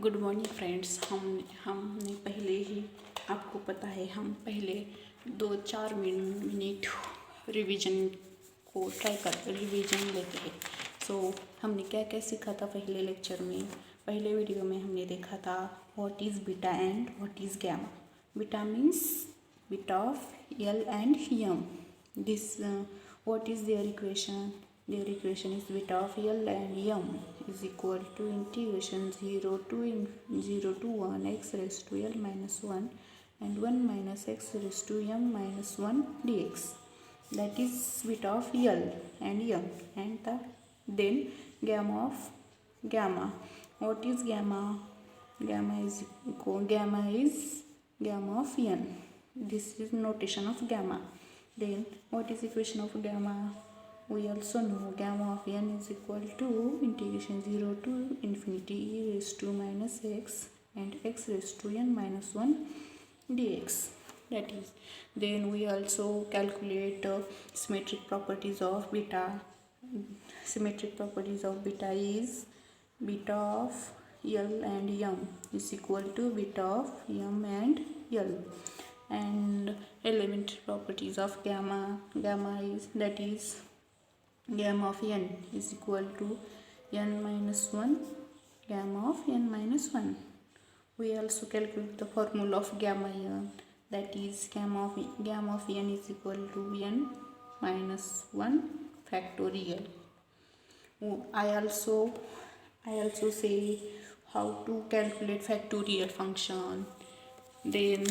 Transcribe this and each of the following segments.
Good morning friends. हमने पहले ही आपको पता है, हम पहले 2-4 मिनट रिवीजन को रिवीजन लेते हैं। हमने क्या क्या सीखा था पहले लेक्चर में। पहले वीडियो में हमने देखा था what is beta and what is gamma. Beta means beta of L and M. This what is their equation? Their equation is beta of L and M is equal to integration 0 to 1 x raised to L minus 1 and 1 minus x raised to M minus 1 dx. That is beta of L and M. And then gamma of gamma. What is gamma? Gamma is gamma of n. This is notation of gamma. Then what is equation of gamma? We also know gamma of n is equal to integration 0 to infinity e raised to minus x and x raised to n minus 1 dx. That is, then we also calculate symmetric properties of beta. Symmetric properties of beta is beta of L and M is equal to beta of M and L. And elementary properties of gamma is gamma of n is equal to n minus 1 gamma of n minus 1. We also calculate the formula of gamma n, that is gamma of n is equal to n minus 1 factorial. I also say how to calculate factorial function. Then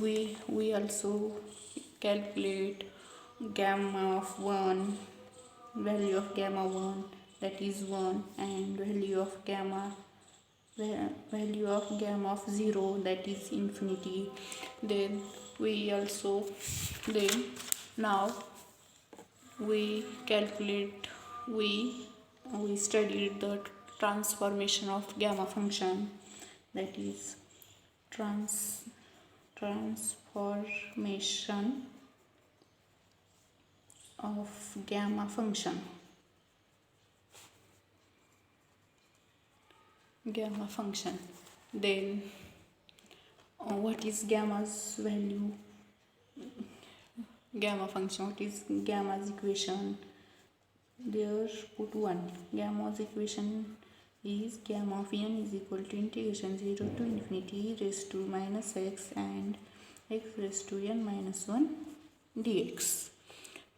we also calculate gamma of 1, value of gamma 1, that is 1, and value of gamma of 0, that is infinity. Then now we calculate we studied the transformation of gamma function, that is transformation of gamma function. Then what is gamma's value? Gamma function, what is gamma's equation? There put 1. Gamma's equation is gamma of n is equal to integration 0 to infinity e raised to minus x and x raised to n minus 1 dx.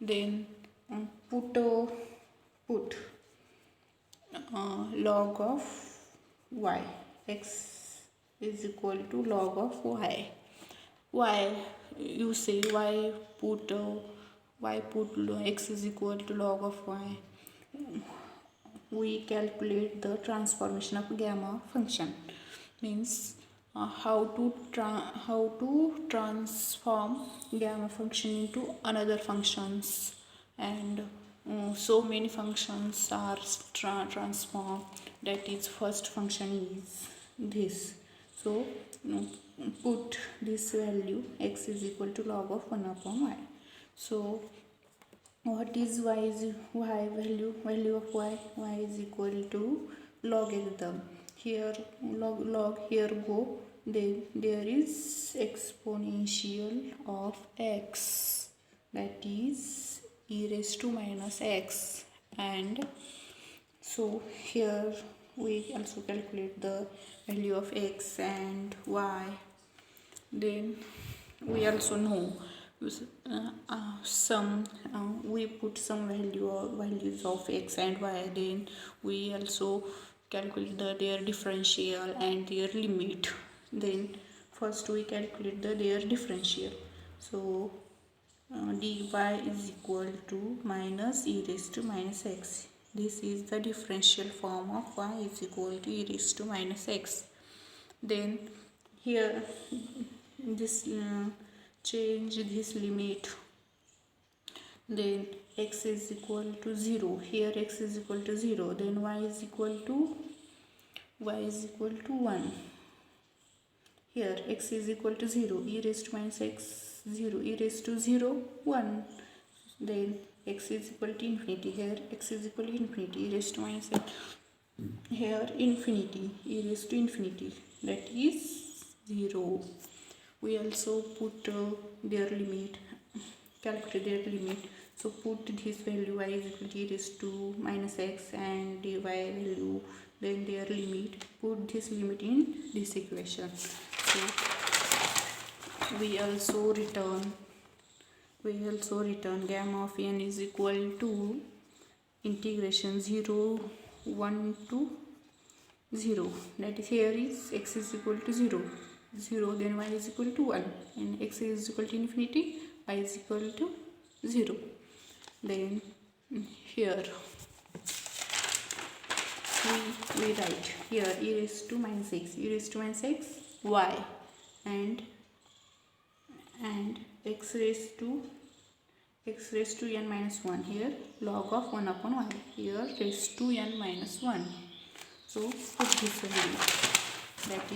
Then put log of y. X is equal to log of y. Why you say why put x is equal to log of y? We calculate the transformation of gamma function, means how to transform gamma function into another functions, and so many functions are transformed. That is, first function is this. So put this value x is equal to log of 1 upon y. So what is y value of y is equal to logarithm. Here log here go, then there is exponential of x, that is e raised to minus x. And so here we also calculate the value of x and y. Then we also know we put some values of x and y. Then we also calculate their differential and their limit. Then first we calculate their differential. So dy is equal to minus e raised to minus x. This is the differential form of y is equal to e raised to minus x. Then here this change this limit. Then x is equal to 0. Here x is equal to 0. Then y is equal to 1. Here x is equal to 0. E raised to minus x 0. E raised to 0 1. Then x is equal to infinity. Here x is equal to infinity. E raised to minus x here infinity, e raised to infinity, that is 0. We also put their limit, calculate their limit. So put this value y is equal to e raised to minus x and dy value, then their limit. Put this limit in this equation. So we also return gamma of n is equal to integration 0 1 to 0, that is here is x is equal to 0, then y is equal to 1, and x is equal to infinity, y is equal to 0. Then here we write here e raised to minus x y, and x raised to n minus 1, here log of 1 upon y, here raised to n minus 1. So put this value, that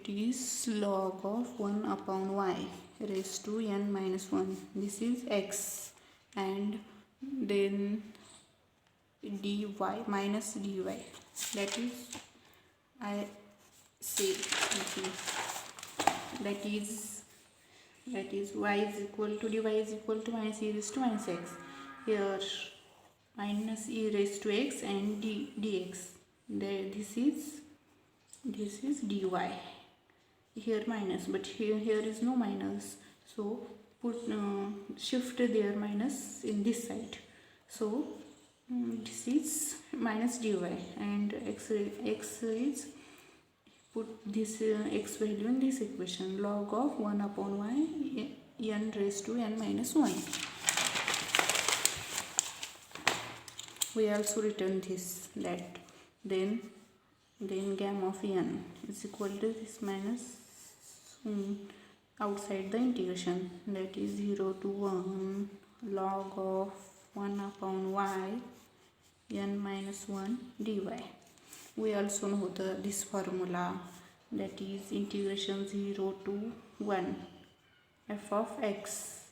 is log of 1 upon y raised to n minus 1. This is x, and then dy minus dy, that is I say that is y is equal to dy is equal to minus e raised to minus x, here minus e raised to x and dx, this is dy, here minus, but here is no minus, so put shift their minus in this side. So this is minus dy, and x is, put this x value in this equation, log of 1 upon y n raised to n minus 1. We also return this, that then gamma of n is equal to this minus outside the integration, that is 0 to 1 log of 1 upon y n minus 1 dy. We also know this formula, that is integration 0 to 1 f of x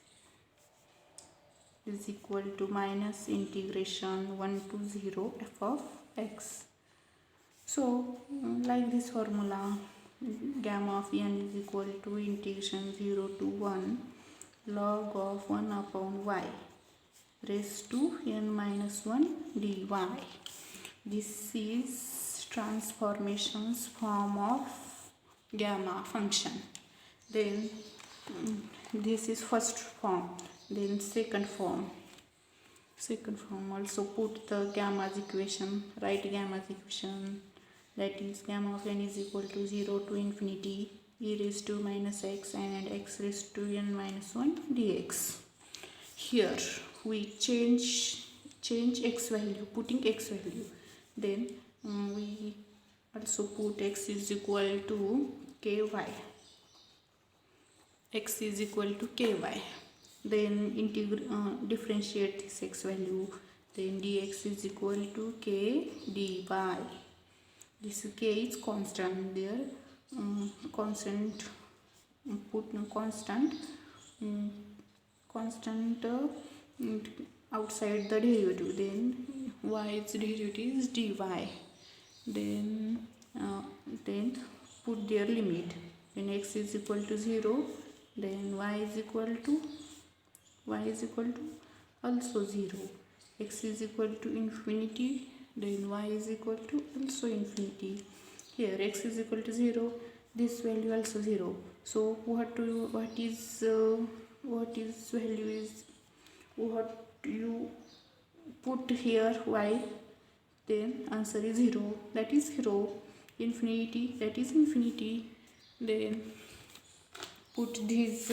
is equal to minus integration 1 to 0 f of x. So like this formula, gamma of n is equal to integration 0 to 1 log of 1 upon y raised to n minus 1 dy. This is transformations form of gamma function. Then this is first form, then second form also put the gamma's equation, write gamma's equation, that is gamma of n is equal to 0 to infinity e raised to minus x and x raised to n minus 1 dx. Here we change x value, putting x value, then we also put x is equal to ky, then differentiate this x value, then dx is equal to k dy. This k is constant, there constant, put constant outside the derivative, then y's derivative is dy, then put their limit, when x is equal to 0, then y is equal to also 0, x is equal to infinity, then y is equal to also infinity. Here x is equal to 0, this value also 0. So what you put here y, then answer is 0, that is 0. Infinity, that is infinity. Then put this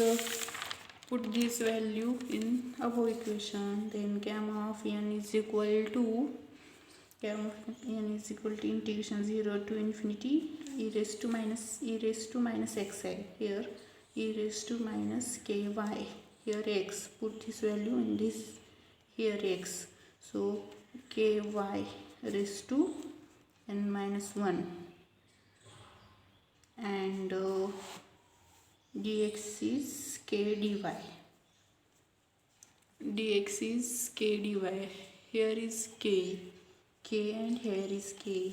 value in above equation, then gamma of n is equal to integration 0 to infinity e raised to minus xi, here e raised to minus ky, here x, put this value in this, here x, so ky raised to n minus 1, and dx is k dy, here is k and here is k.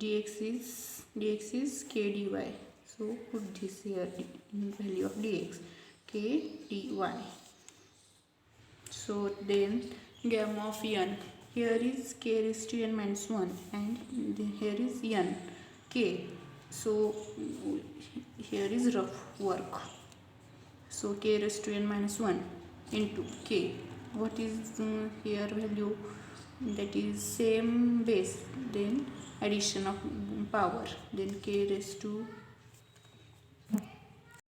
dx is k dy. So put this here in value of dx, k dy. So then gamma of n, here is k raised to n minus 1 and here is n k. So here is rough work. So k raised to n minus 1 into k. What is here value? That is same base, then addition of power, then k raised to